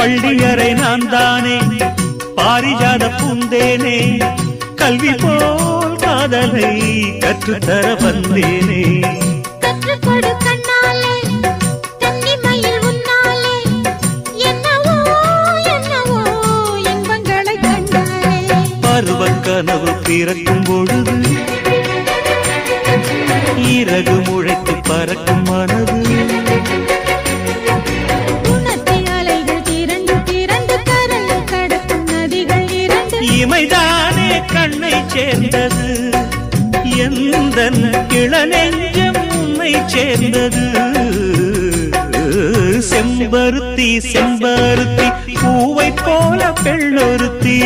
பள்ளியறை நான் தானே பாரிஜாத பூந்தேனே கல்வி போல் காதலை கற்றுத்தர வந்தேனே கற்றுக்கொடு கண்ணாலே தன்னிமையில் உன்னாலே என்னவோ என்னவோ இன்பங்களை கண்டாலே பருவக் கனவு பிறக்கும் பொழுது இறகு முளைத்து பறக்கும் மனது இமைதானே கண்ணை சேர்ந்தது எந்தன் இளநெஞ்சம் உன்னை சேர்ந்தது செம்பருத்தி செம்பருத்தி பூவை போல பெண்ணொருத்தி